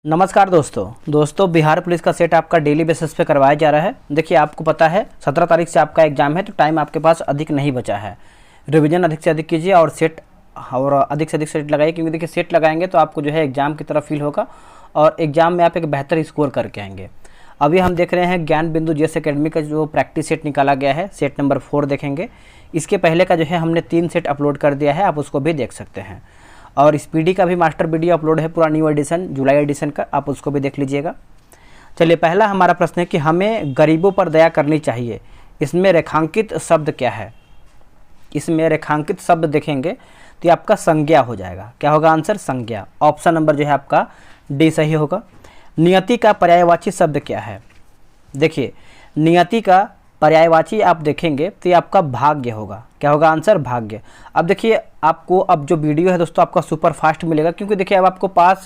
नमस्कार दोस्तों बिहार पुलिस का सेट आपका डेली बेसिस पे करवाया जा रहा है। देखिए आपको पता है 17 तारीख से आपका एग्जाम है, तो टाइम आपके पास अधिक नहीं बचा है। रिवीजन अधिक से अधिक कीजिए और अधिक से अधिक सेट लगाइए, क्योंकि देखिए सेट लगाएंगे तो आपको जो है एग्जाम की तरफ फील होगा और एग्जाम में आप एक बेहतर स्कोर करके आएंगे। अभी हम देख रहे हैं ज्ञान बिंदु जीएस एकेडमी का जो प्रैक्टिस सेट निकाला गया है, सेट नंबर 4 देखेंगे। इसके पहले का जो है हमने 3 सेट अपलोड कर दिया है, आप उसको भी देख सकते हैं। और स्पीडी का भी मास्टर वीडियो अपलोड है, पूरा न्यू एडिशन जुलाई एडिशन का, आप उसको भी देख लीजिएगा। चलिए पहला हमारा प्रश्न है कि हमें गरीबों पर दया करनी चाहिए, इसमें रेखांकित शब्द क्या है। इसमें रेखांकित शब्द देखेंगे तो ये आपका संज्ञा हो जाएगा। क्या होगा आंसर? संज्ञा। ऑप्शन नंबर जो है आपका डी सही होगा। नियति का पर्यायवाची शब्द क्या है? देखिए नियति का पर्यायवाची आप देखेंगे तो ये आपका भाग्य होगा। क्या होगा आंसर? भाग्य। अब देखिए आपको अब जो वीडियो है दोस्तों आपका सुपर फास्ट मिलेगा, क्योंकि देखिए अब आपको पास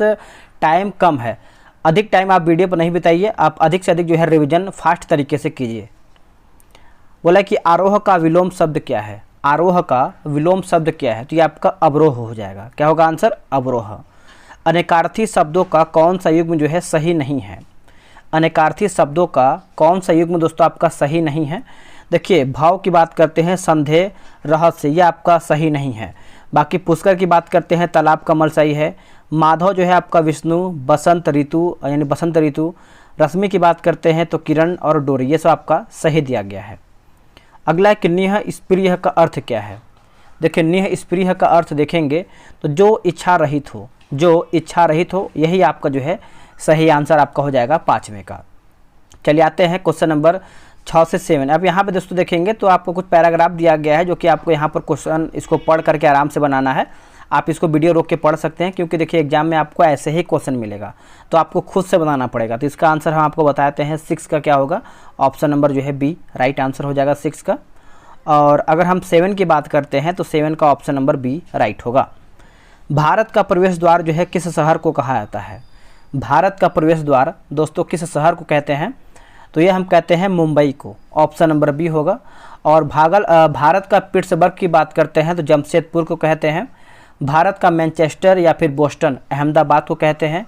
टाइम कम है। अधिक टाइम आप वीडियो पर नहीं बिताइए, आप अधिक से अधिक जो है रिवीजन फास्ट तरीके से कीजिए। बोला कि आरोह का विलोम शब्द क्या है? आरोह का विलोम शब्द क्या है? तो ये आपका अवरोह हो जाएगा। क्या होगा आंसर? अवरोह। अनेकार्थी शब्दों का कौन सा युग्म जो है सही नहीं है? अनेकार्थी शब्दों का कौन सा युग्म दोस्तों आपका सही नहीं है? देखिए भाव की बात करते हैं, संदेह, रहस्य, ये आपका सही नहीं है। बाकी पुष्कर की बात करते हैं, तालाब, कमल सही है। माधव जो है आपका विष्णु, बसंत ऋतु यानी बसंत ऋतु। रश्मि की बात करते हैं तो किरण और डोरी, ये सब आपका सही दिया गया है। अगला है कि निह स्प्रिय का अर्थ क्या है? देखिए निह स्प्रिय का अर्थ देखेंगे तो जो इच्छा रहित हो, जो इच्छा रहित हो, यही आपका जो है सही आंसर आपका हो जाएगा 5वें का। चलिए आते हैं क्वेश्चन नंबर 6 से 7। अब यहाँ पे दोस्तों देखेंगे तो आपको कुछ पैराग्राफ दिया गया है, जो कि आपको यहाँ पर क्वेश्चन इसको पढ़ करके आराम से बनाना है। आप इसको वीडियो रोक के पढ़ सकते हैं, क्योंकि देखिए एग्जाम में आपको ऐसे ही क्वेश्चन मिलेगा, तो आपको खुद से बनाना पड़ेगा। तो इसका आंसर हम आपको बताते हैं 6 का क्या होगा। ऑप्शन नंबर जो है बी राइट आंसर हो जाएगा 6 का। और अगर हम 7 की बात करते हैं तो 7 का ऑप्शन नंबर बी राइट होगा। भारत का प्रवेश द्वार जो है किस शहर को कहा जाता है? भारत का प्रवेश द्वार दोस्तों किस शहर को कहते हैं? तो ये हम कहते हैं मुंबई को। ऑप्शन नंबर बी होगा। और भारत का पिट्सबर्ग की बात करते हैं तो जमशेदपुर को कहते हैं। भारत का मैनचेस्टर या फिर बोस्टन अहमदाबाद को कहते हैं।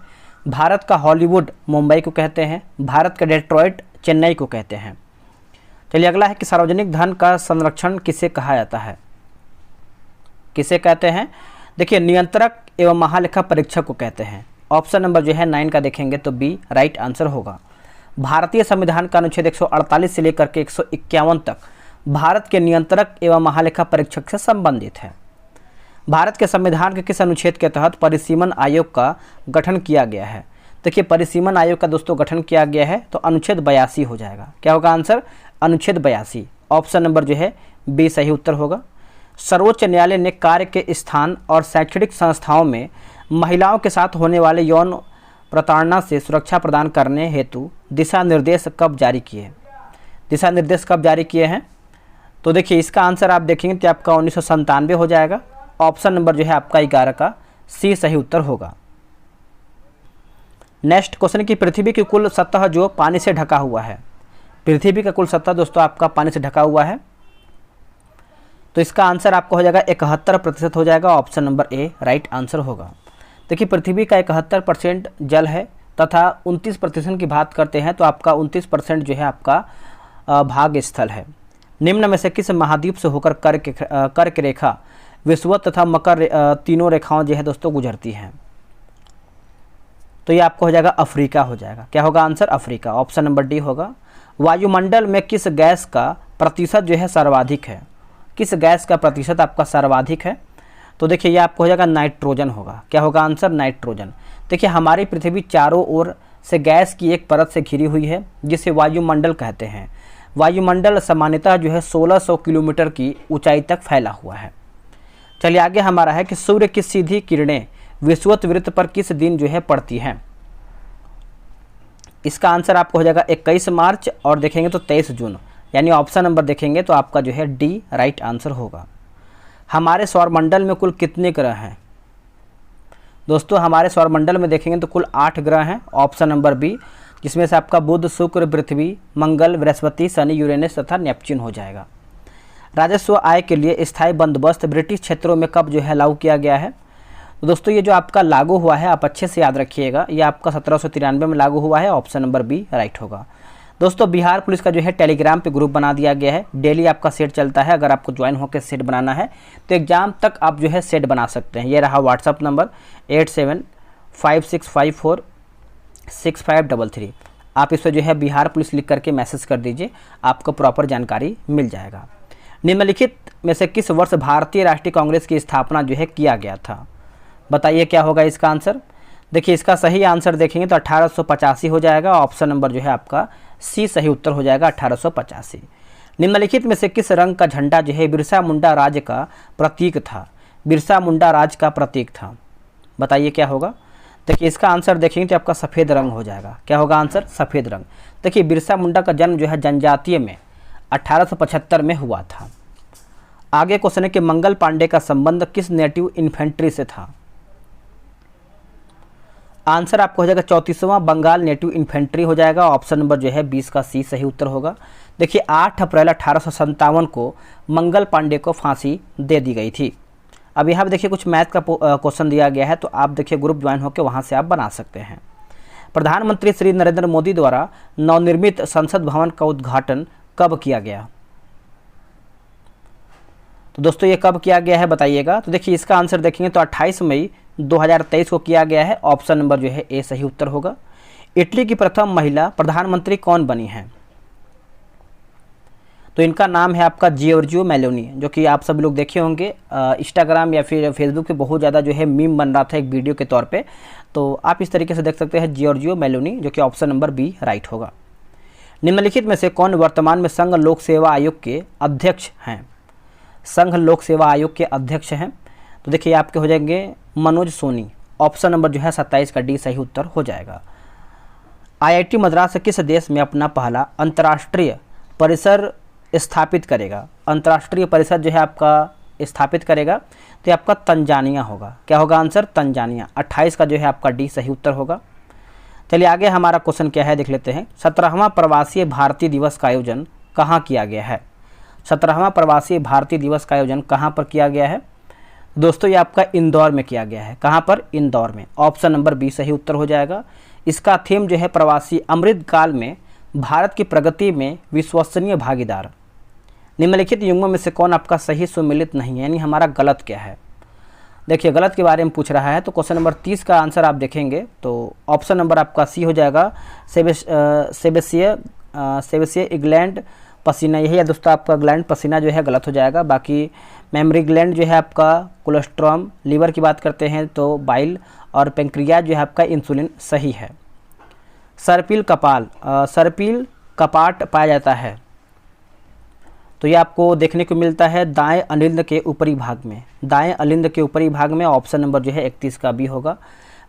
भारत का हॉलीवुड मुंबई को कहते हैं। भारत का डेट्रॉइट चेन्नई को कहते हैं। चलिए अगला है कि सार्वजनिक धन का संरक्षण किसे कहा जाता है? किसे कहते हैं? देखिए नियंत्रक एवं महालेखा परीक्षक को कहते हैं। ऑप्शन नंबर जो है 9 का देखेंगे तो बी राइट आंसर होगा। भारतीय संविधान का अनुच्छेद 148 से लेकर के 151 तक भारत के नियंत्रक एवं महालेखा परीक्षक से संबंधित है। भारत के संविधान के किस अनुच्छेद के तहत परिसीमन आयोग का गठन किया गया है? देखिए परिसीमन आयोग का दोस्तों गठन किया गया है तो अनुच्छेद 82 हो जाएगा। क्या होगा आंसर? अनुच्छेद 82। ऑप्शन नंबर जो है बी सही उत्तर होगा। सर्वोच्च न्यायालय ने कार्य के स्थान और शैक्षणिक संस्थाओं में महिलाओं के साथ होने वाले यौन प्रताड़ना से सुरक्षा प्रदान करने हेतु दिशा निर्देश कब जारी किए? दिशा निर्देश कब जारी किए हैं? तो देखिए इसका आंसर आप देखेंगे तो आपका 1997 हो जाएगा। ऑप्शन नंबर जो है आपका 11 का सी सही उत्तर होगा। नेक्स्ट क्वेश्चन की पृथ्वी की कुल सतह जो पानी से ढका हुआ है, पृथ्वी का कुल सतह दोस्तों आपका पानी से ढका हुआ है, तो इसका आंसर आपका हो जाएगा 71% हो जाएगा। Option number A right answer होगा। देखिए पृथ्वी का 71% जल है तथा 29% की बात करते हैं तो आपका 29% जो है आपका भाग स्थल है। निम्न में से किस महाद्वीप से होकर कर्क रेखा, विषुवत तथा मकर तीनों रेखाओं जो है दोस्तों गुजरती हैं? तो ये आपका हो जाएगा अफ्रीका हो जाएगा। क्या होगा answer? Africa. Option number D होगा। वायुमंडल में किस गैस का प्रतिशत जो है सर्वाधिक है? किस गैस का प्रतिशत आपका सर्वाधिक है? तो देखिए ये आपको हो जाएगा नाइट्रोजन होगा। क्या होगा आंसर? नाइट्रोजन। देखिए हमारी पृथ्वी चारों ओर से गैस की एक परत से घिरी हुई है, जिसे वायुमंडल कहते हैं। वायुमंडल सामान्यतः जो है 1600 किलोमीटर की ऊंचाई तक फैला हुआ है। चलिए आगे हमारा है कि सूर्य की सीधी किरणें विषुवत वृत्त पर किस दिन जो है पड़ती हैं? इसका आंसर आपको हो जाएगा 21 मार्च और देखेंगे तो 23 जून, यानी ऑप्शन नंबर देखेंगे तो आपका जो है डी राइट आंसर होगा। हमारे सौरमंडल में कुल कितने ग्रह हैं? दोस्तों हमारे सौरमंडल में देखेंगे तो कुल 8 ग्रह हैं। ऑप्शन नंबर बी, जिसमें से आपका बुध, शुक्र, पृथ्वी, मंगल, बृहस्पति, शनि, यूरेनस तथा नेपच्यून हो जाएगा। राजस्व आय के लिए स्थायी बंदोबस्त ब्रिटिश क्षेत्रों में कब जो है लागू किया गया है? तो दोस्तों ये जो आपका लागू हुआ है आप अच्छे से याद रखिएगा, ये आपका 1793 में लागू हुआ है, ऑप्शन नंबर बी राइट होगा। दोस्तों बिहार पुलिस का जो है टेलीग्राम पे ग्रुप बना दिया गया है, डेली आपका सेट चलता है। अगर आपको ज्वाइन होकर सेट बनाना है तो एग्जाम तक आप जो है सेट बना सकते हैं। ये रहा व्हाट्सअप नंबर 8756546533। आप इस पर जो है बिहार पुलिस लिख करके मैसेज कर दीजिए, आपको प्रॉपर जानकारी मिल जाएगा। निम्नलिखित में से किस वर्ष भारतीय राष्ट्रीय कांग्रेस की स्थापना जो है किया गया था? बताइए क्या होगा इसका आंसर। देखिए इसका सही आंसर देखेंगे तो 1885 हो जाएगा, ऑप्शन नंबर जो है आपका सी सही उत्तर हो जाएगा 1885। निम्नलिखित में से किस रंग का झंडा जो है बिरसा मुंडा राज का प्रतीक था? बिरसा मुंडा राज का प्रतीक था, बताइए क्या होगा। देखिए इसका आंसर देखेंगे तो आपका सफ़ेद रंग हो जाएगा। क्या होगा आंसर? सफ़ेद रंग। देखिए बिरसा मुंडा का जन्म जो है जनजातीय में 1875 में हुआ था। आगे क्वेश्चन है कि मंगल पांडे का संबंध किस नेटिव इन्फेंट्री से था? आंसर आपको हो जाएगा 34वां बंगाल नेटिव इन्फेंट्री हो जाएगा, ऑप्शन नंबर जो है 20 का सी सही उत्तर होगा। देखिए 8 अप्रैल 1857 को मंगल पांडे को फांसी दे दी गई थी। अब यहाँ पे देखिए कुछ मैथ का क्वेश्चन दिया गया है, तो आप देखिए ग्रुप ज्वाइन होकर वहाँ से आप बना सकते हैं। प्रधानमंत्री श्री नरेंद्र मोदी द्वारा नवनिर्मित संसद भवन का उद्घाटन कब किया गया? तो दोस्तों ये कब किया गया है बताइएगा। तो देखिए इसका आंसर देखेंगे तो 28 मई 2023 को किया गया है, ऑप्शन नंबर जो है ए सही उत्तर होगा। इटली की प्रथम महिला प्रधानमंत्री कौन बनी है? तो इनका नाम है आपका जियोर्जियो मेलोनी, जो कि आप सभी लोग देखे होंगे इंस्टाग्राम या फिर फेसबुक पे बहुत ज़्यादा जो है मीम बन रहा था एक वीडियो के तौर पे। तो आप इस तरीके से देख सकते हैं जियोर्जियो मेलोनी, जो कि ऑप्शन नंबर बी राइट होगा। निम्नलिखित में से कौन वर्तमान में संघ लोक सेवा आयोग के अध्यक्ष हैं? संघ लोक सेवा आयोग के अध्यक्ष हैं तो देखिए आपके हो जाएंगे मनोज सोनी, ऑप्शन नंबर जो है 27 का डी सही उत्तर हो जाएगा। आईआईटी मद्रास किस देश में अपना पहला अंतर्राष्ट्रीय परिसर स्थापित करेगा? अंतर्राष्ट्रीय परिसर जो है आपका स्थापित करेगा तो ये आपका तंजानिया होगा। क्या होगा आंसर? तंजानिया। 28 का जो है आपका डी सही उत्तर होगा। चलिए आगे हमारा क्वेश्चन क्या है देख लेते हैं। 17वां प्रवासी भारतीय दिवस का आयोजन कहाँ किया गया है? 17वां प्रवासी भारतीय दिवस का आयोजन कहाँ पर किया गया है? दोस्तों ये आपका इंदौर में किया गया है। कहाँ पर? इंदौर में, ऑप्शन नंबर बी सही उत्तर हो जाएगा। इसका थीम जो है प्रवासी अमृत काल में भारत की प्रगति में विश्वसनीय भागीदार। निम्नलिखित युग्मों में से कौन आपका सही सुमिलित नहीं है, यानी हमारा गलत क्या है? देखिए गलत के बारे में पूछ रहा है, तो क्वेश्चन नंबर 30 का आंसर आप देखेंगे तो ऑप्शन नंबर आपका सी हो जाएगा, सेबेसिया इंग्लैंड पसीना। यही है दोस्तों आपका ग्लैंड पसीना जो है गलत हो जाएगा। बाकी मेमोरी ग्लैंड जो है आपका कोलेस्ट्रॉम, लीवर की बात करते हैं तो बाइल, और पेंक्रियाज जो है आपका इंसुलिन सही है। सर्पिल कपाट पाया जाता है तो ये आपको देखने को मिलता है दाएं अलिंद के ऊपरी भाग में, दाएं अलिंद के ऊपरी भाग में, ऑप्शन नंबर जो है 31 का बी होगा।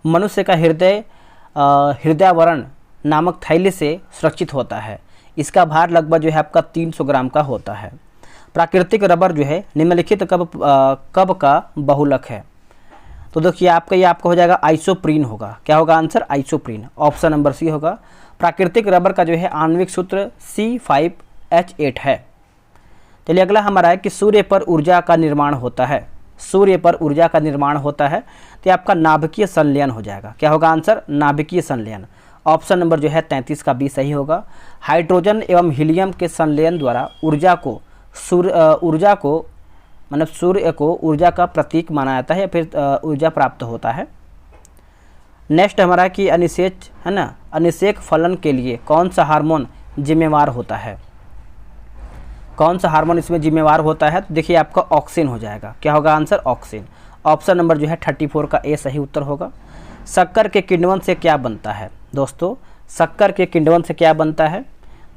मनुष्य का हृदय हृदयावरण नामक थैली से सुरक्षित होता है, इसका भार लगभग जो है आपका 300 ग्राम का होता है। प्राकृतिक रबर जो है निम्नलिखित कब का बहुलक है? तो देखिए आपका ये आपका हो जाएगा आइसोप्रीन होगा। क्या होगा answer? Isoprene, option number C होगा। प्राकृतिक रबर का जो है आणविक सूत्र C5H8 है। चलिए अगला हमारा है कि सूर्य पर ऊर्जा का निर्माण होता है। सूर्य पर ऊर्जा का निर्माण होता है तो आपका नाभिकीय संलयन हो जाएगा। क्या होगा आंसर? नाभिकीय संलयन, ऑप्शन नंबर जो है 33 का बी सही होगा। हाइड्रोजन एवं हीलियम के संलयन द्वारा ऊर्जा को सूर्य को ऊर्जा का प्रतीक माना जाता है या फिर ऊर्जा प्राप्त होता है। नेक्स्ट हमारा कि अनिषेच है ना, अनिषेक फलन के लिए कौन सा हार्मोन जिम्मेवार होता है? कौन सा हार्मोन इसमें जिम्मेवार होता है? तो देखिए आपका ऑक्सिन हो जाएगा। क्या होगा आंसर? ऑक्सिन, ऑप्शन नंबर जो है 34 का ए सही उत्तर होगा। शक्कर के किण्वन से क्या बनता है? दोस्तों शक्कर के किण्वन से क्या बनता है?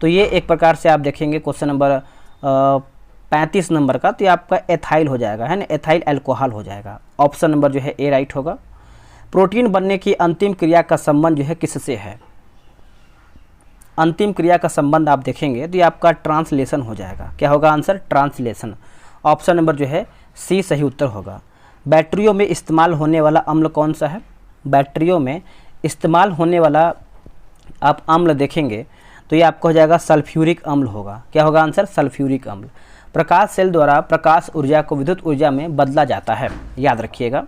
तो ये एक प्रकार से आप देखेंगे क्वेश्चन नंबर 35 नंबर का, तो ये आपका एथाइल हो जाएगा, है ना, एथाइल अल्कोहल हो जाएगा। ऑप्शन नंबर जो है ए राइट होगा। प्रोटीन बनने की अंतिम क्रिया का संबंध जो है किससे है? अंतिम क्रिया का संबंध आप देखेंगे तो ये आपका ट्रांसलेशन हो जाएगा। क्या होगा आंसर? ट्रांसलेशन, ऑप्शन नंबर जो है सी सही उत्तर होगा। बैटरियों में इस्तेमाल होने वाला अम्ल कौन सा है? बैटरियों में इस्तेमाल होने वाला आप अम्ल देखेंगे तो ये आपको हो जाएगा सल्फ्यूरिक अम्ल होगा। क्या होगा आंसर? सल्फ्यूरिक अम्ल। प्रकाश सेल द्वारा प्रकाश ऊर्जा को विद्युत ऊर्जा में बदला जाता है, याद रखिएगा।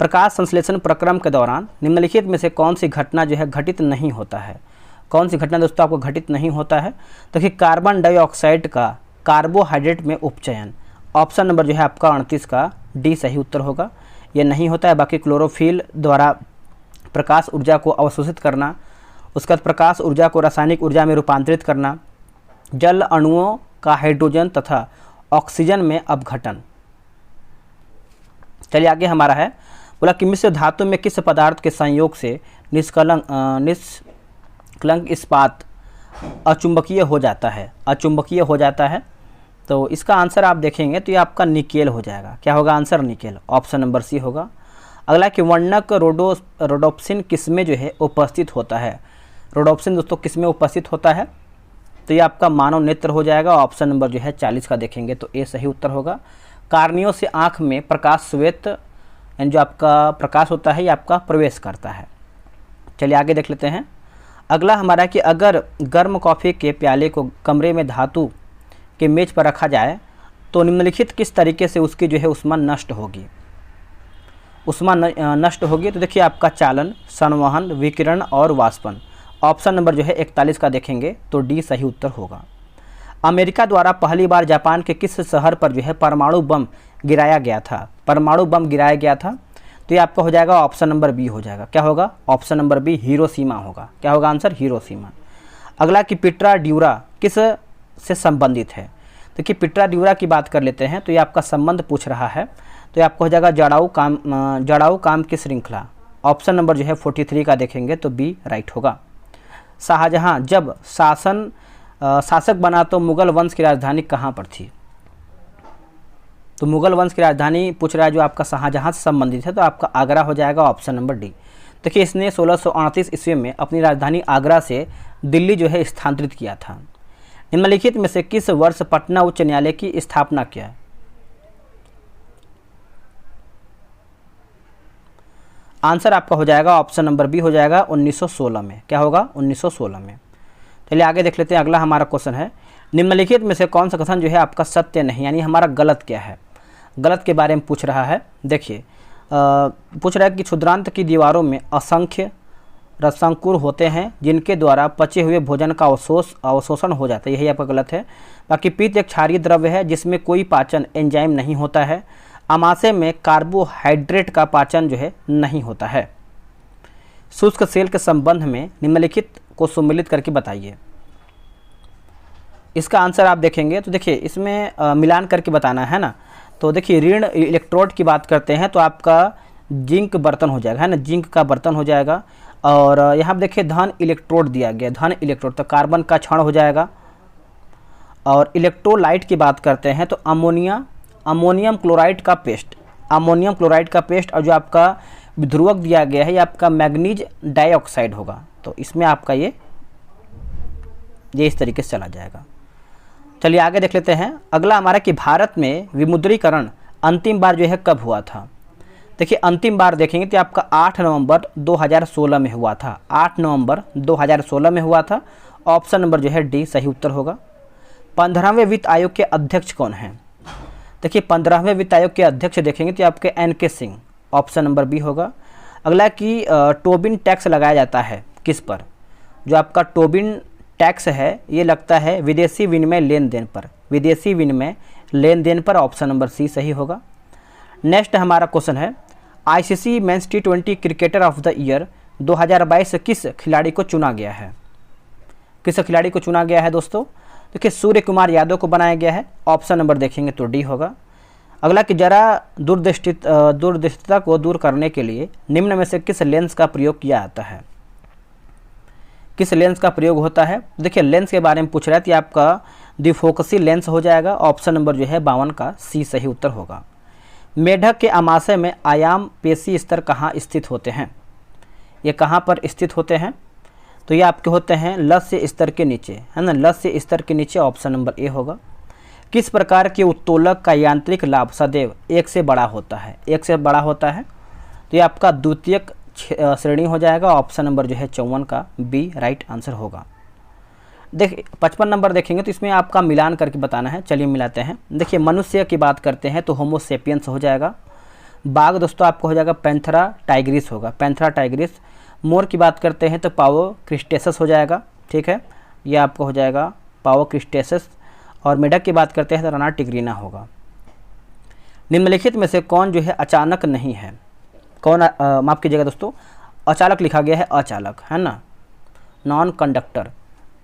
प्रकाश संश्लेषण प्रक्रम के दौरान निम्नलिखित में से कौन सी घटना जो है घटित नहीं होता है? कौन सी घटना दोस्तों आपको घटित नहीं होता है? देखिए कार्बन डाइऑक्साइड का कार्बोहाइड्रेट में उपचयन, ऑप्शन नंबर जो है आपका 38 का डी सही उत्तर होगा। ये नहीं होता है। बाकी क्लोरोफिल द्वारा प्रकाश ऊर्जा को अवशोषित करना, उसके बाद प्रकाश ऊर्जा को रासायनिक ऊर्जा में रूपांतरित करना, जल अणुओं का हाइड्रोजन तथा ऑक्सीजन में अपघटन। चलिए आगे हमारा है, बोला कि मिश्र धातु में किस पदार्थ के संयोग से निष्कलंक इस्पात अचुंबकीय हो जाता है? अचुंबकीय हो जाता है। तो इसका आंसर आप देखेंगे तो ये आपका निकेल हो जाएगा। क्या होगा answer? Nickel, option number C होगा। अगला कि वर्णक रोडोप्सिन किस में जो है उपस्थित होता है? रोडोप्सिन दोस्तों किस में उपस्थित होता है? तो ये आपका मानव नेत्र हो जाएगा। ऑप्शन नंबर जो है 40 का देखेंगे तो ए सही उत्तर होगा। कार्नियों से आँख में प्रकाश श्वेत यानी जो आपका प्रकाश होता है ये आपका प्रवेश करता है। चलिए आगे देख लेते हैं। अगला हमारा कि अगर गर्म कॉफ़ी के प्याले को कमरे में धातु के मेज पर रखा जाए तो निम्नलिखित किस तरीके से उसकी जो है ऊष्मा नष्ट होगी? ऊष्मा नष्ट होगी तो देखिए आपका चालन, संवहन, विकिरण और वाष्पन। ऑप्शन नंबर जो है 41 का देखेंगे तो डी सही उत्तर होगा। अमेरिका द्वारा पहली बार जापान के किस शहर पर जो है परमाणु बम गिराया गया था? परमाणु बम गिराया गया था तो ये आपका हो जाएगा ऑप्शन नंबर बी हो जाएगा। क्या होगा? ऑप्शन नंबर बी, हिरोशिमा होगा। क्या होगा आंसर? हिरोशिमा। अगला कि पिट्रा ड्यूरा किस से संबंधित है? देखिए पिट्रा ड्यूरा की बात कर लेते हैं तो ये आपका संबंध पूछ रहा है तो ये आपको हो जाएगा जड़ाऊ काम की श्रृंखला। ऑप्शन नंबर जो है 43 का देखेंगे तो बी राइट होगा। शाहजहां जब शासक बना तो मुगल वंश की राजधानी कहाँ पर थी? तो मुगल वंश की राजधानी पूछ रहा है जो आपका शाहजहां से संबंधित है तो आपका आगरा हो जाएगा। Option number D. देखिए इसने 1638 ईस्वी में अपनी राजधानी आगरा से दिल्ली जो है स्थानांतरित किया था। निम्नलिखित में से किस वर्ष पटना उच्च न्यायालय की स्थापना किया? आंसर आपका हो जाएगा ऑप्शन नंबर बी हो जाएगा 1916 में। क्या होगा? 1916 में। चलिए आगे देख लेते हैं। अगला हमारा क्वेश्चन है, निम्नलिखित में से कौन सा कथन जो है आपका सत्य नहीं यानी हमारा गलत क्या है? गलत के बारे में पूछ रहा है। देखिए पूछ रहा है कि क्षुद्रांत की दीवारों में असंख्य रसंकुर होते हैं जिनके द्वारा पचे हुए भोजन का अवशोषण हो जाता है। यही आपका गलत है। बाकी पित्त एक क्षारीय द्रव्य है जिसमें कोई पाचन एंजाइम नहीं होता है। आमाशय में कार्बोहाइड्रेट का पाचन जो है नहीं होता है। शुष्क सेल के संबंध में निम्नलिखित को सम्मिलित करके बताइए। इसका आंसर आप देखेंगे तो देखिए इसमें मिलान करके बताना है ना। तो देखिए ऋण इलेक्ट्रोड की बात करते हैं तो आपका जिंक बर्तन हो जाएगा, है ना, जिंक का बर्तन हो जाएगा। और यहाँ पर देखिए धन इलेक्ट्रोड दिया गया, धन इलेक्ट्रोड तो कार्बन का क्षण हो जाएगा। और इलेक्ट्रोलाइट की बात करते हैं तो अमोनियम क्लोराइड का पेस्ट, अमोनियम क्लोराइड का पेस्ट। और जो आपका विध्रुवक दिया गया है ये आपका मैग्नीज डाइऑक्साइड होगा। तो इसमें आपका ये इस तरीके से चला जाएगा। चलिए आगे देख लेते हैं। अगला हमारा कि भारत में विमुद्रीकरण अंतिम बार जो है कब हुआ था? देखिए अंतिम बार देखेंगे तो आपका 8 नवंबर 2016 में हुआ था। 8 नवंबर 2016 में हुआ था। ऑप्शन नंबर जो है डी सही उत्तर होगा। 15वें वित्त आयोग के अध्यक्ष कौन हैं? देखिए 15वें वित्त आयोग के अध्यक्ष देखेंगे तो आपके NK सिंह। ऑप्शन नंबर बी होगा। अगला कि टोबिन टैक्स लगाया जाता है किस पर? जो आपका टोबिन टैक्स है ये लगता है विदेशी विनिमय लेन देन पर, विदेशी विनिमय लेन देन पर। ऑप्शन नंबर सी सही होगा। नेक्स्ट हमारा क्वेश्चन है, ICC men's T20 cricketer of the year 2022 किस खिलाड़ी को चुना गया है? किस खिलाड़ी को चुना गया है दोस्तों? देखिए सूर्य कुमार यादव को बनाया गया है। ऑप्शन नंबर देखेंगे तो डी होगा। अगला कि जरा दूरदृष्टिता को दूर करने के लिए निम्न में से किस लेंस का प्रयोग किया जाता है? किस लेंस का प्रयोग होता है? देखिए लेंस के बारे में पूछ रहा है तो आपका द्विफोकसी लेंस हो जाएगा। ऑप्शन नंबर जो है 52 का सी सही उत्तर होगा। मेढक के आमाशय में आयाम पेशी स्तर कहाँ स्थित होते हैं? ये कहाँ पर स्थित होते हैं? तो ये आपके होते हैं लस्य स्तर के नीचे, है ना, लस्य स्तर के नीचे। ऑप्शन नंबर ए होगा। किस प्रकार के उत्तोलक का यांत्रिक लाभ सदैव 1 से बड़ा होता है? 1 से बड़ा होता है तो ये आपका द्वितीयक श्रेणी हो जाएगा। ऑप्शन नंबर जो है 54 का बी राइट आंसर होगा। देखिए 55 नंबर देखेंगे तो इसमें आपका मिलान करके बताना है। चलिए मिलाते हैं। देखिए मनुष्य की बात करते हैं तो होमो सेपियंस हो जाएगा। बाघ दोस्तों आपका हो जाएगा पैंथरा टाइग्रिस होगा, पैंथरा टाइग्रिस। मोर की बात करते हैं तो पावो क्रिस्टेसस हो जाएगा, ठीक है, ये आपका हो जाएगा पावो क्रिस्टेसस। और मेढक की बात करते हैं तो रना टिग्रीना होगा। निम्नलिखित में से कौन जो है अचानक नहीं है, कौन माफ़ कीजिएगा दोस्तों, अचालक लिखा गया है, अचालक है ना, नॉन कंडक्टर।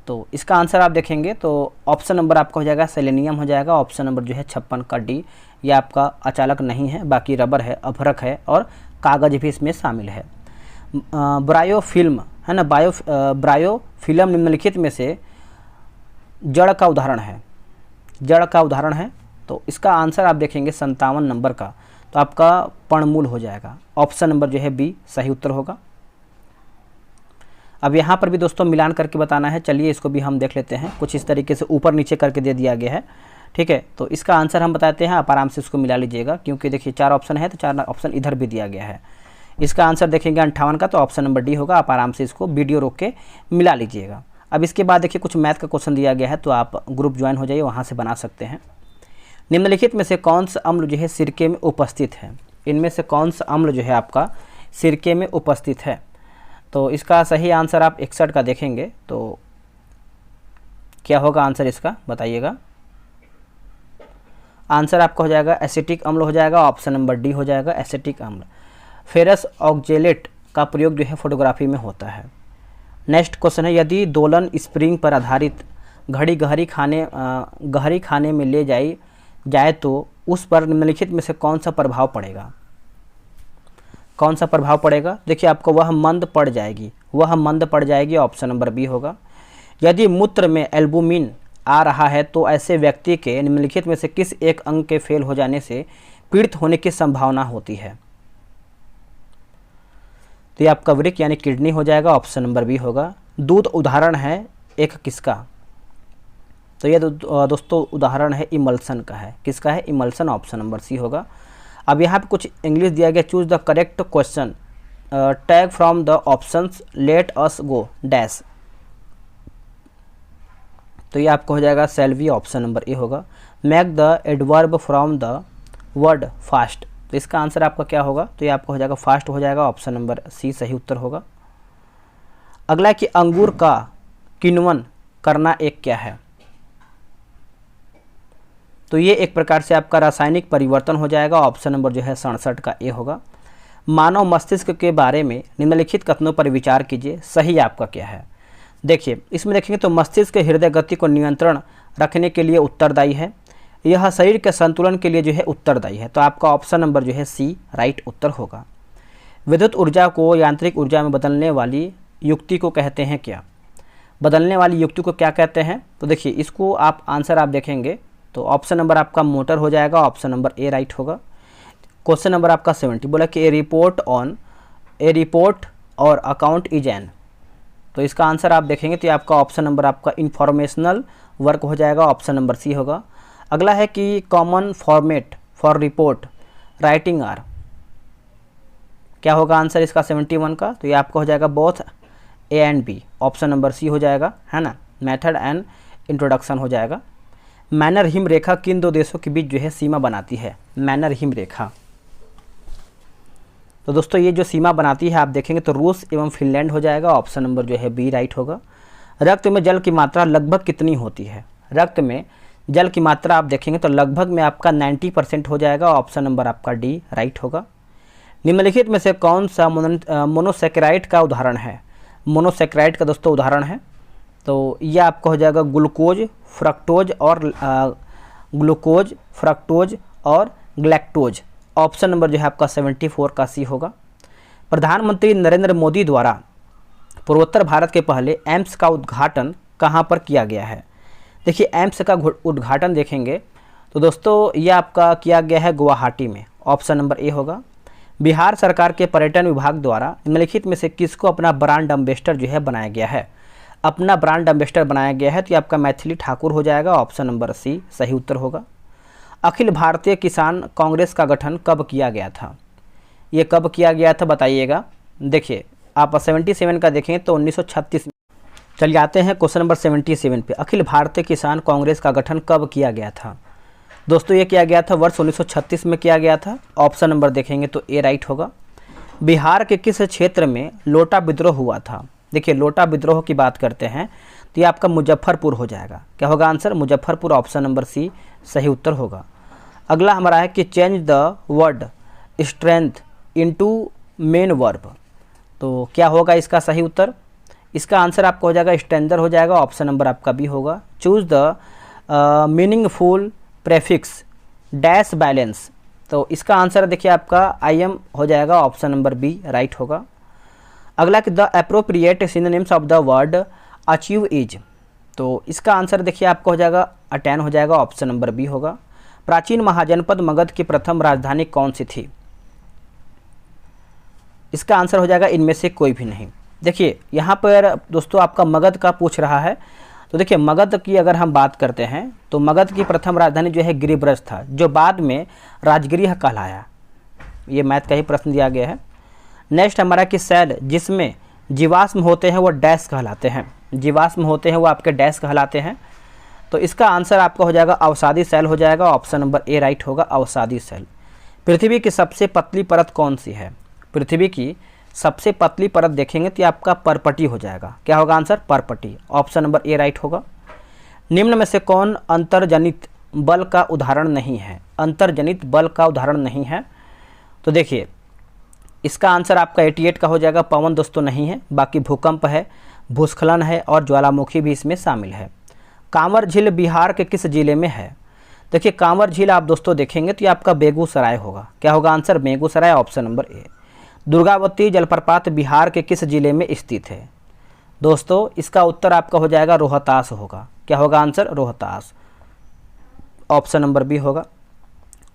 तो इसका आंसर आप देखेंगे तो ऑप्शन नंबर आपका हो जाएगा सेलेनियम हो जाएगा, ऑप्शन नंबर जो है 56 का डी, ये आपका अचालक नहीं है। बाकी रबर है, अभ्रक है और कागज भी इसमें शामिल है। ब्रायो फिल्म है ना, ब्रायो फिल्म निम्नलिखित में से जड़ का उदाहरण है, जड़ का उदाहरण है। तो इसका आंसर आप देखेंगे 57 नंबर का, तो आपका पर्णमूल हो जाएगा, ऑप्शन नंबर जो है बी सही उत्तर होगा। अब यहाँ पर भी दोस्तों मिलान करके बताना है, चलिए इसको भी हम देख लेते हैं। कुछ इस तरीके से ऊपर नीचे करके दे दिया गया है, ठीक है। तो इसका आंसर हम बताते हैं, आप आराम से इसको मिला लीजिएगा, क्योंकि देखिए 4 ऑप्शन है तो 4 ऑप्शन इधर भी दिया गया है। इसका आंसर देखेंगे 58 का, तो ऑप्शन नंबर डी होगा। आप आराम से इसको वीडियो रोक के मिला लीजिएगा। अब इसके बाद देखिए कुछ मैथ का क्वेश्चन दिया गया है, तो आप ग्रुप ज्वाइन हो जाइए, वहाँ से बना सकते हैं। निम्नलिखित में से कौन सा अम्ल जो है सिरके में उपस्थित है, इनमें से कौन सा अम्ल जो है आपका सिरके में उपस्थित है। तो इसका सही आंसर आप 61 का देखेंगे तो क्या होगा आंसर इसका, बताइएगा। आंसर आपका हो जाएगा एसिटिक अम्ल हो जाएगा, ऑप्शन नंबर डी हो जाएगा एसिटिक अम्ल। फेरस ऑक्जेलेट का प्रयोग जो है फोटोग्राफी में होता है। नेक्स्ट क्वेश्चन है, यदि दोलन स्प्रिंग पर आधारित घड़ी गहरी खाने में ले जाए तो उस पर निम्नलिखित में से कौन सा प्रभाव पड़ेगा, कौन सा प्रभाव पड़ेगा। देखिए आपको वह मंद पड़ जाएगी, वह मंद पड़ जाएगी, ऑप्शन नंबर बी होगा। यदि मूत्र में एल्बुमिन आ रहा है तो ऐसे व्यक्ति के निम्नलिखित में से किस एक अंग के फेल हो जाने से पीड़ित होने की संभावना होती है। तो ये आपका वृक्क यानी किडनी हो जाएगा, ऑप्शन नंबर बी होगा। दूध उदाहरण है एक किसका, तो ये दोस्तों उदाहरण है इमल्सन का है, किसका है, इमल्सन, ऑप्शन नंबर सी होगा। अब यहाँ पे कुछ इंग्लिश दिया गया, choose the correct question, tag from the options, let us go dash. तो ये आपको हो जाएगा सेल्वी, ऑप्शन नंबर ए होगा। Make the adverb from the word fast, तो इसका आंसर आपका क्या होगा, तो ये आपको हो जाएगा फास्ट हो जाएगा, ऑप्शन नंबर सी सही उत्तर होगा। अगला है कि अंगूर का किण्वन करना एक क्या है, तो ये एक प्रकार से आपका रासायनिक परिवर्तन हो जाएगा, ऑप्शन नंबर जो है 67 का ए होगा। मानव मस्तिष्क के बारे में निम्नलिखित कथनों पर विचार कीजिए, सही आपका क्या है। देखिए इसमें देखेंगे तो मस्तिष्क हृदय गति को नियंत्रण रखने के लिए उत्तरदायी है, यह शरीर के संतुलन के लिए जो है उत्तरदायी है, तो आपका ऑप्शन नंबर जो है सी राइट उत्तर होगा। विद्युत ऊर्जा को यांत्रिक ऊर्जा में बदलने वाली युक्ति को कहते हैं क्या, बदलने वाली युक्ति को क्या कहते हैं। तो देखिए इसको आप आंसर आप देखेंगे तो ऑप्शन नंबर आपका मोटर हो जाएगा, ऑप्शन नंबर ए राइट होगा। क्वेश्चन नंबर आपका 70 बोला कि ए रिपोर्ट और अकाउंट इज एन, तो इसका आंसर आप देखेंगे तो आपका ऑप्शन नंबर आपका इंफॉर्मेशनल वर्क हो जाएगा, ऑप्शन नंबर सी होगा। अगला है कि common format for report writing are, क्या होगा आंसर इसका 71 का, तो ये आपका हो जाएगा both A and B, option number C हो जाएगा, है ना, मेथड एंड इंट्रोडक्शन हो जाएगा। मैनर हिम रेखा किन दो देशों के बीच जो है सीमा बनाती है, मैनर हिम रेखा, तो दोस्तों ये जो सीमा बनाती है आप देखेंगे तो रूस एवं फिनलैंड हो जाएगा, ऑप्शन नंबर जो है बी राइट होगा। रक्त में जल की मात्रा लगभग कितनी होती है, रक्त में जल की मात्रा आप देखेंगे तो लगभग में आपका 90% हो जाएगा, ऑप्शन नंबर आपका डी राइट होगा। निम्नलिखित में से कौन सा मोनोसेकेराइड का उदाहरण है, मोनोसेकेराइड का दोस्तों उदाहरण है, तो ये आपका हो जाएगा ग्लूकोज, फ्रक्टोज और ग्लैक्टोज, ऑप्शन नंबर जो है आपका 74 का सी होगा। प्रधानमंत्री नरेंद्र मोदी द्वारा पूर्वोत्तर भारत के पहले एम्स का उद्घाटन कहाँ पर किया गया है। देखिए एम्स का उद्घाटन देखेंगे तो दोस्तों ये आपका किया गया है गुवाहाटी में, ऑप्शन नंबर ए होगा। बिहार सरकार के पर्यटन विभाग द्वारा निम्नलिखित में से किसको अपना ब्रांड एम्बेसडर जो है बनाया गया है, अपना ब्रांड एम्बेसडर बनाया गया है, तो ये आपका मैथिली ठाकुर हो जाएगा, ऑप्शन नंबर सी सही उत्तर होगा। अखिल भारतीय किसान कांग्रेस का गठन कब किया गया था, ये कब किया गया था बताइएगा। देखिए आप 77 का देखें तो 1936 में। चलिए आते हैं क्वेश्चन नंबर 77 पे, अखिल भारतीय किसान कांग्रेस का गठन कब किया गया था, दोस्तों ये किया गया था वर्ष 1936 में किया गया था। ऑप्शन नंबर देखेंगे तो ए राइट होगा। बिहार के किस क्षेत्र में लोटा विद्रोह हुआ था? देखिए लोटा विद्रोह की बात करते हैं तो ये आपका मुजफ्फरपुर हो जाएगा। क्या होगा answer? Muzaffarpur, option number C सही उत्तर होगा। अगला हमारा है कि change the word strength into main verb, तो क्या होगा इसका सही उत्तर? इसका आंसर आपका हो जाएगा स्ट्रेंजर हो जाएगा, ऑप्शन नंबर आपका बी होगा। Choose the meaningful prefix dash balance, तो इसका आंसर देखिए आपका आई एम हो जाएगा, ऑप्शन नंबर बी राइट होगा। अगला कि the appropriate synonyms of the word achieve is, तो इसका आंसर देखिए आपका हो जाएगा अटेन हो जाएगा, ऑप्शन नंबर बी होगा। प्राचीन महाजनपद मगध की प्रथम राजधानी कौन सी थी? इसका आंसर हो जाएगा इनमें से कोई भी नहीं। देखिए यहाँ पर दोस्तों आपका मगध का पूछ रहा है, तो देखिए मगध की अगर हम बात करते हैं तो मगध की प्रथम राजधानी जो है गिरिब्रज था, जो बाद में राजगृह कहलाया। ये मैथ का ही प्रश्न दिया गया है। नेक्स्ट हमारा कि सेल जिसमें जीवाश्म होते हैं वो डैश कहलाते हैं, जीवाश्म होते हैं वो आपके डैश कहलाते हैं, तो इसका आंसर आपका हो जाएगा अवसादी सेल हो जाएगा, ऑप्शन नंबर ए राइट होगा, अवसादी सेल। पृथ्वी की सबसे पतली परत कौन सी है? पृथ्वी की सबसे पतली परत देखेंगे तो आपका परपटी हो जाएगा। क्या होगा आंसर? परपटी, ऑप्शन नंबर ए राइट होगा। निम्न में से कौन अंतर्जनित बल का उदाहरण नहीं है? अंतर्जनित बल का उदाहरण नहीं है, तो देखिए इसका आंसर आपका 88 का हो जाएगा। पवन दोस्तों नहीं है, बाकी भूकंप है, भूस्खलन है और ज्वालामुखी भी इसमें शामिल है। कांवर झील बिहार के किस जिले में है? देखिए कांवर झील आप दोस्तों देखेंगे तो ये आपका बेगूसराय होगा। क्या होगा आंसर? बेगूसराय, ऑप्शन नंबर ए। दुर्गावती जलप्रपात बिहार के किस जिले में स्थित है? दोस्तों इसका उत्तर आपका हो जाएगा रोहतास होगा। क्या होगा answer? Rohtas, option number B होगा।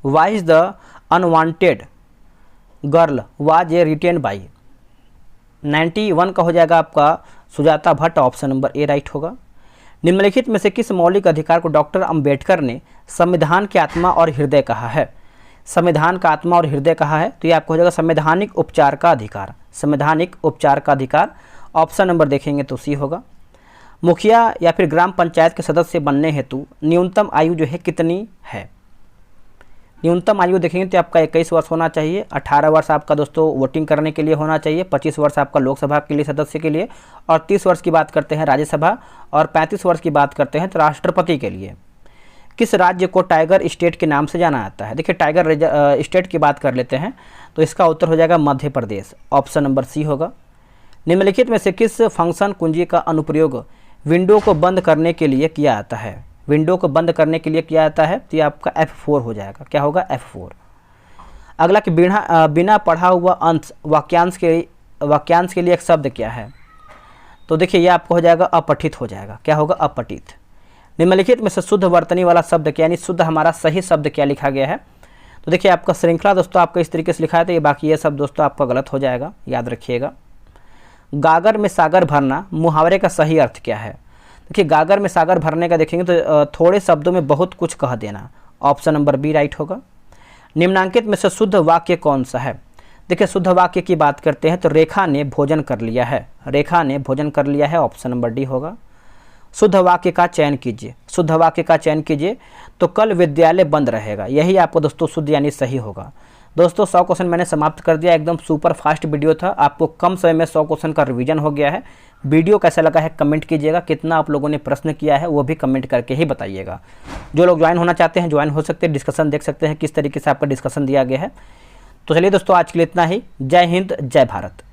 Why is the unwanted girl was a written by, 91 का हो जाएगा आपका Sujata Bhatt, option number A right होगा। निम्नलिखित में से किस मौलिक अधिकार को डॉक्टर अंबेडकर ने संविधान की आत्मा और हृदय कहा है? संविधान का आत्मा और हृदय कहा है, तो ये आपको हो जाएगा संवैधानिक उपचार का अधिकार, संवैधानिक उपचार का अधिकार, ऑप्शन नंबर देखेंगे तो सी होगा। मुखिया या फिर ग्राम पंचायत के सदस्य बनने हेतु न्यूनतम आयु जो है कितनी है? न्यूनतम आयु देखेंगे तो आपका 21 वर्ष होना चाहिए, 18 वर्ष आपका दोस्तों वोटिंग करने के लिए होना चाहिए, 25 वर्ष आपका लोकसभा के लिए सदस्य के लिए, और 30 वर्ष की बात करते हैं राज्यसभा, और 35 वर्ष की बात करते हैं तो राष्ट्रपति के लिए। किस राज्य को टाइगर स्टेट के नाम से जाना जाता है? देखिए टाइगर स्टेट की बात कर लेते हैं तो इसका उत्तर हो जाएगा Madhya Pradesh, option number C होगा। निम्नलिखित में से किस फंक्शन कुंजी का अनुप्रयोग विंडो को बंद करने के लिए किया जाता है? विंडो को बंद करने के लिए किया जाता है, तो ये आपका F4 हो जाएगा। क्या होगा? F4। अगला कि बिना पढ़ा हुआ अंश वाक्यांश के लिए एक शब्द क्या है? तो देखिए ये आपको हो जाएगा अपठित हो जाएगा। क्या होगा? अपठित। निम्नलिखित में से शुद्ध वर्तनी वाला शब्द क्या, यानी शुद्ध हमारा सही शब्द क्या लिखा गया है? तो देखिए आपका श्रृंखला दोस्तों आपका इस तरीके से लिखा है, तो ये बाकी ये सब दोस्तों आपका गलत हो जाएगा, याद रखिएगा। गागर में सागर भरना मुहावरे का सही अर्थ क्या है? देखिए गागर में सागर भरने का देखेंगे तो थोड़े शब्दों में बहुत कुछ कह देना, ऑप्शन नंबर बी राइट होगा। निम्नांकित में से शुद्ध वाक्य कौन सा है? देखिए शुद्ध वाक्य की बात करते हैं तो रेखा ने भोजन कर लिया है, रेखा ने भोजन कर लिया है, ऑप्शन नंबर डी होगा। शुद्ध वाक्य का चयन कीजिए, शुद्ध वाक्य का चयन कीजिए, तो कल विद्यालय बंद रहेगा, यही आपको दोस्तों शुद्ध यानी सही होगा। दोस्तों 100 क्वेश्चन मैंने समाप्त कर दिया, एकदम सुपर फास्ट वीडियो था, आपको कम समय में 100 क्वेश्चन का रिवीजन हो गया है। वीडियो कैसा लगा है कमेंट कीजिएगा, कितना आप लोगों ने प्रश्न किया है वो भी कमेंट करके ही बताइएगा। जो लोग ज्वाइन होना चाहते हैं ज्वाइन हो सकते हैं, डिस्कशन देख सकते हैं किस तरीके से आपका डिस्कशन दिया गया है। तो चलिए दोस्तों आज के लिए इतना ही। जय हिंद, जय भारत।